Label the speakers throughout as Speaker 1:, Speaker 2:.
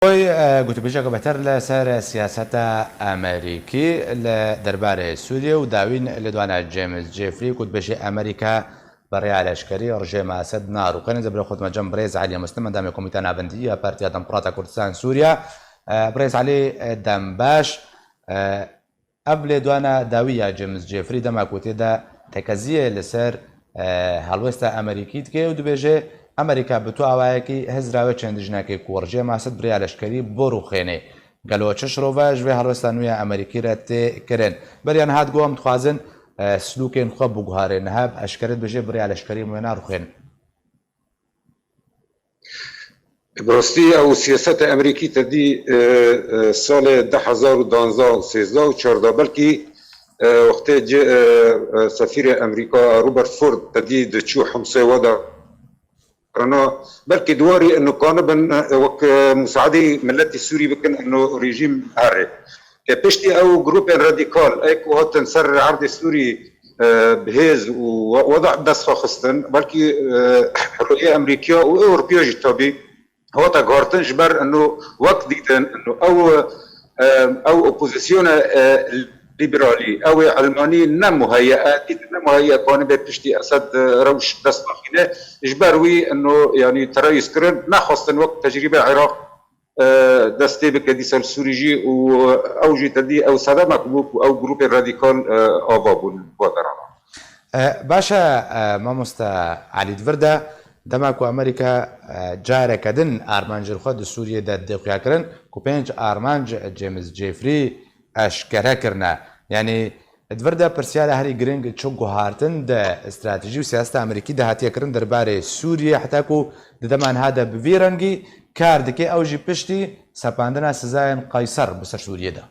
Speaker 1: قلت بيجا بهتر لسر سياسة أمريكي لدربار سوريا وداوين لدوانا جيمس جيفري قلت بيجي أمريكا بري على أشكري ورجي ما أسد نار وكان زبر خد مجم بريز علي مسلم دام كوميتانا بندية بارتيا دمقراطة كردستان سوريا بريز علي دمباش قبل دوانا داوية جيمس جيفري دما كوتي دا تكزية لسر هلوستا أمريكي تكي ودو بيجي امریکا بتو اوایکی هزراوی چندجناکی کورجه ماسد بري علشکری برو خینه قالوا تشرواج به هرستانوی امریکی رت کرن بریان هاد قوم تخازن سلوكين خب بوغهارين هاب اشكرت بجي بري علشکری مونا روخين
Speaker 2: براستی او سیاست امریکی تدی سال 2012 13 و 14 بلکی وقت سفیر امریکا روبرت فورد تدی دچو حمصه ودا رنا بلكي دواري انه كان بن وك مساعدي ملتي السوري بكن انه ريجيم هاري كبشتي او جروب راديكال ايكو هاتن سر عرض السوري بهيز ووضع دس خصتن بلكي رؤيه امريكيه واوروبيه جتابي هو تاغورتن جبر انه وقت ديتن انه او اوبوزيسيون ليبرالي او علماني نمهيئه كون بتشتي اسد روش دستخينه اجبروي انه يعني ترى يسكرن ناخذ وقت تجربه العراق دستي بكديس السوريجي او جي تدي او ساده مكبوك او جروب راديكال ابابون بودرانا
Speaker 1: باشا ما مست علي دفردا دماكو امريكا جاره كدن ارمانج الخد سوريا د دقيقه كرن كوبنج ارمانج جيمس جيفري اشكره كرنا يعني دفردا برسياله هري جرينج تشوغو هارتن د استراتيجي وسياسه امريكي ده هاتيه كرن درباري سوريا حتى كو دمان هذا بفيرنجي كاردكي او جي بشتي سباندنا سزاين قيصر بسر سوريا ده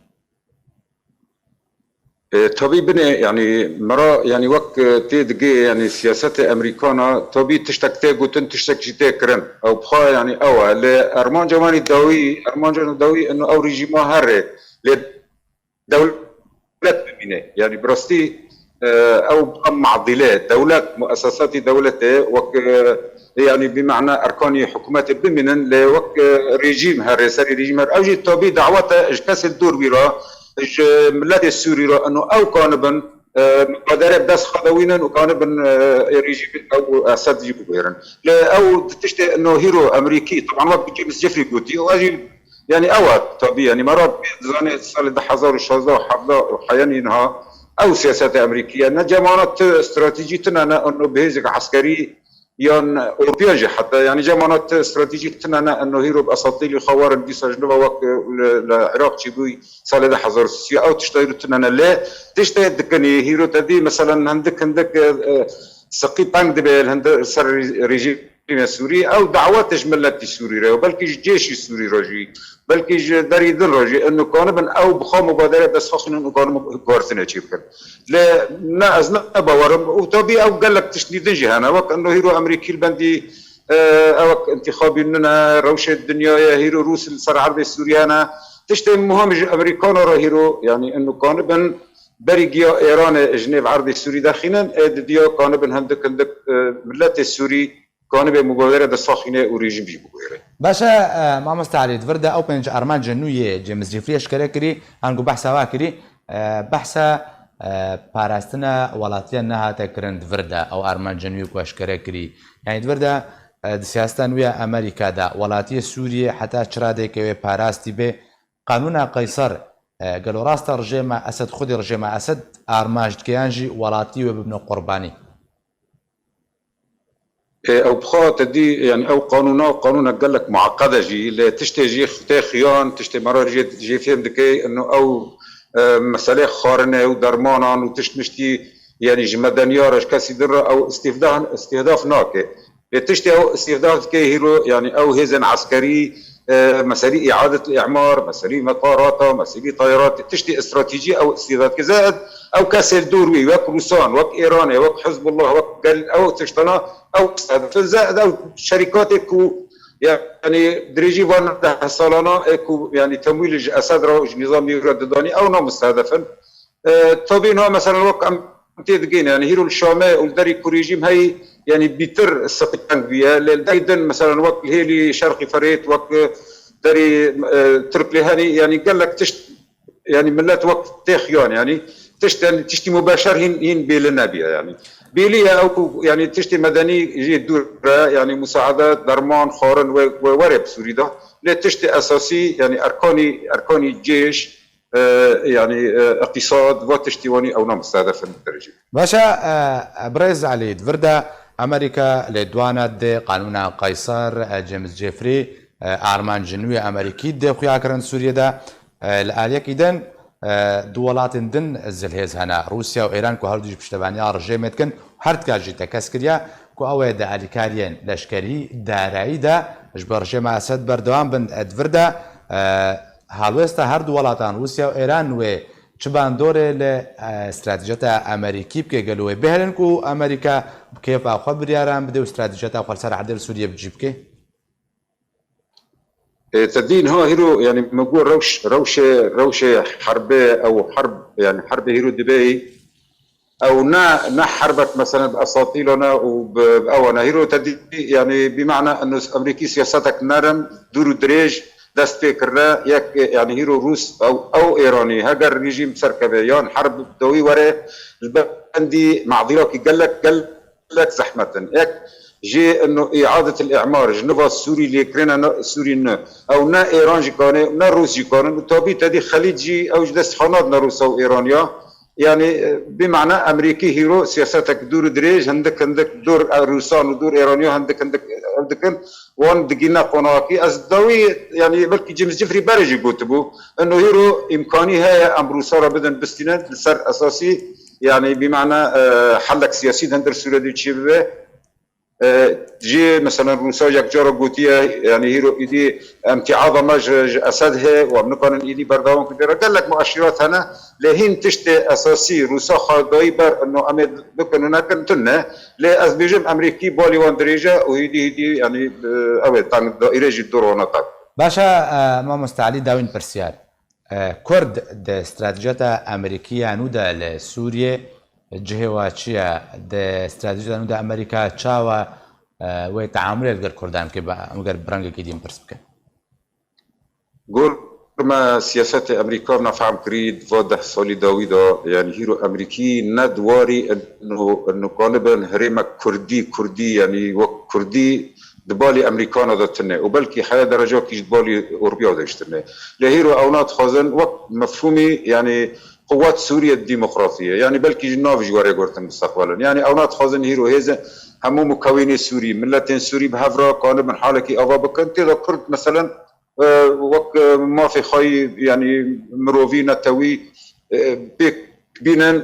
Speaker 2: طبي بني يعني مرا يعني وقت تيدقي يعني سياسة أمريكانا طبي تشتكتي قوتن تشتكتي كرن أو بخا يعني أو لأرمان جواني داوي أرمان جواني داوي إنه أو ريجيما هري لدولة بمينة يعني براستي أو معضلات دولات مؤسسات دولته وك يعني بمعنى أركان حكومات بمنن لوك ريجيم هري سري ريجيم هري أو جي طبي دعوته اجتاس الدور بيرا ملات السوري انه او كان بن مقدره بس خدوينا وكان بن ريجيم او اسد يبويرن او تشتي انه هيرو امريكي طبعا وقت جيمس جيفري قوتي واجي يعني اوقات طبيعي يعني مرات زاني سال 2016 وحيانينها او سياسات امريكيه نجمانات استراتيجيه انه بهيزك عسكري يعني اوروبيا حتى يعني جمانات استراتيجيه تنانا انه هيرو باساطيل خوار دي سجنوا وقت العراق تشبوي سال 2006 او تشتغل تنانا لا تشتغل دكني هيرو تدي مثلا عندك سقي بانك دبل هند سر ريجيم السوري او دعوات تجملت السوري بلكي الجيش السوري رجي بلكي داري دل رجي انه كان بن او بخا مبادره بس خاصه انه كان كورتنا تشيبكل لا نازنا باور وتبي او قال لك تشديد جهانا وقت انه هيرو امريكي البندي او انتخابي اننا روشه الدنيا يا هيرو روس صار عربي سوريانا تشتي مهم امريكان هيرو يعني انه كان بن بريجيا ايران جنيف عربي سوري داخلين ديو كان بن عندك ملات السوري كان بمبادره دساخينه وريجيم بيبويره
Speaker 1: باشا ما مستعلي دفردا او بنج ارمان جنويه جيمس جيفري اشكره كري انغو بحثا واكري بحثا باراستنا ولاتيا نها تكرن دفردا او ارمان جنوي كو اشكره كري يعني دفردا سياستان ويا امريكا دا ولاتيا سوريا حتى شرادي كوي باراستي به قانون قيصر قالوا راست رجيم اسد خدي رجيم اسد ارماج كيانجي ولاتي وابن قرباني
Speaker 2: او بخا تدي يعني او قانون قال لك معقده جي تشتي ختي خيان تشتي مرار جي فهم دكي انه او مساله خارنه ودرمانا وتشتي يعني جمدانيار كاسي در او استهداف ناكي تشتي او استهداف كي هيرو يعني او هيزن عسكري مسالي اعاده الاعمار مسالي مطارات مسالي طيارات تشتي استراتيجيه او استهداف زائد او كاسل دوري وك روسان وك ايراني وك حزب الله وك او تشتنا او زائد او شركاتك يعني دريجي فان سالانا اكو يعني تمويل اسد نظام يردداني او نوع مستهدفا طبيعي مثلا وك تيدقين يعني هيرو الشامي والدري كوريجيم هي يعني بيتر السقطان بيا لدايدن مثلا وك هيلي شرقي فريت وك داري تربلي هاني يعني قال لك يعني ملات وقت تخيان يعني تشتي مباشر هين بيلنا بيها يعني بيليا او يعني تشتي مدني يجي دور يعني مساعدات درمان خورن وورب سوريدا لا تشتي اساسي يعني اركاني الجيش يعني اقتصاد وتشتيواني او نعم مستهدف الدرجه
Speaker 1: باشا بريز علي دفردا امريكا لدوانا دي قانون قيصر جيمس جيفري ارمان جنوي امريكي دي خويا كرن سوريا دا الاليك اذن دولات دن الزلهيز هنا روسيا وايران كو هردوج بشتبانيا رجيمت كن هرد كاجي تكسكريا كو اوي دا اليكاريان لشكري دارعي دا جبر جماعه اسد بردوان بن ادفردا هالوستا هر دولاتان روسيا وايران و چبان دوره ل استراتيجية امريكي بكي قالوا بهلن كو امريكا كيف اخو برياران بدو استراتيجية اخو سر عدل سوريا بجيبكي
Speaker 2: تدين هو هيرو يعني مقول روشه حربه او حرب يعني حرب هيرو دبي او نا حربت مثلا باساطيلنا وباوانا هيرو تدي يعني بمعنى انه امريكي سياستك نرم دور دريج دست فكرة يك يعني هيرو روس او ايراني هاجر ريجيم سركبيان حرب دوي ورا البندي معضلك قال لك زحمه يك جي انه اعاده الاعمار جنوب السوري ليكرينا سوري او نا ايران جي نا روسي كان توبي تدي خليجي او جدس خناد روسا وايرانيا يعني بمعنى امريكي هيرو سياستك دور دريج عندك دور روسان ودور ايرانيا عندك وان دقينا قناقي أصدوي يعني بلكي جيمس جيفري بارجي قلتبو انه هيرو امكاني هي امبروسارا بدن بستينات لسر اساسي يعني بمعنى حلك سياسي هندر سوريا دي تشيبه جي مثلا روسا جاك جارو قوتيه يعني هيرو ايدي امتعاض ماج اسدها وبنقارن ايدي بردوان كبيره قال لك مؤشرات هنا لهين تشتي اساسي روسا خاضي بر انه امد بكن هناك تنه لازبيجم امريكي بولي وان دريجه وهيدي يعني اوي تاع دائره الدور ونطاق
Speaker 1: باشا ما مستعلي داوين برسيال كرد د استراتيجية امريكيه نودا لسوريا جهواتشيا د استراتيجية نودا امريكا تشاوا وتعامل الغير كردان كبا مغير برانغ كيديم برسبكه
Speaker 2: قول ما سياسات امريكا نفهم كريد فوده سوليداويدا يعني هيرو امريكي ندواري انه كانبن هريما كردي يعني وكردي دبالي امريكانا دتنه وبلكي حياه درجه كيش دبالي اوروبيا دشتنه لهيرو اونات خازن وقت مفهومي يعني قوات سوريا الديمقراطيه يعني بلكي جناف جواري قرتن مستقبلا يعني اونات خازن هيرو هيزه همو مكوني سوري ملتين سوري بهفرا كانوا من حالكي ابا بكن تذا كرد مثلا وك ما في خي يعني مروفي نتوي بيك بينن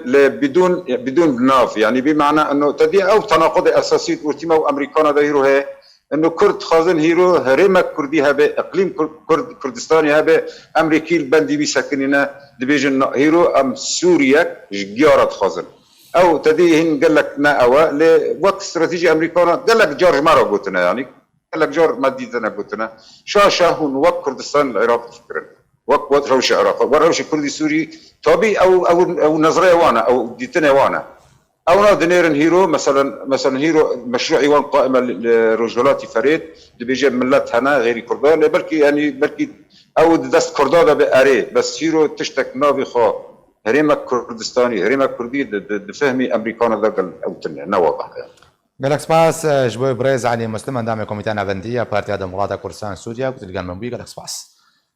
Speaker 2: بدون بناف يعني بمعنى انه تدي او تناقض اساسي ورتيما وامريكانا دايرو هي انه كرد خازن هيرو هريما كردي هبه اقليم كردستاني هبه امريكي البندي بيسكننا دبيجن هيرو ام سوريا جيارات خازن او تدي هن قال لك نا اوا لوقت استراتيجي امريكانا قال لك جورج مارو قلتنا يعني قال لك جورج ما ديتنا قلتنا شاهون وقت كردستان العراق فكرا وقت روش العراق وروش كردي سوري توبي او نظريه وانا او ديتنا وانا او نادنيرن هيرو مثلا هيرو مشروع ايوان قائمه لرجولاتي فريد بيجي ملات هنا غير كردان بلكي او دست كرداده باري بس هيرو تشتك نافي خا هريما كردستاني هريما كردي دفهمي امريكانا ذاك او تنه واضح يعني
Speaker 1: قالك سباس جبوي بريز علي مسلم اندام كوميتان افنديه بارتي هذا مغادا كردستان سوريا قلت لقى من بي قالك سباس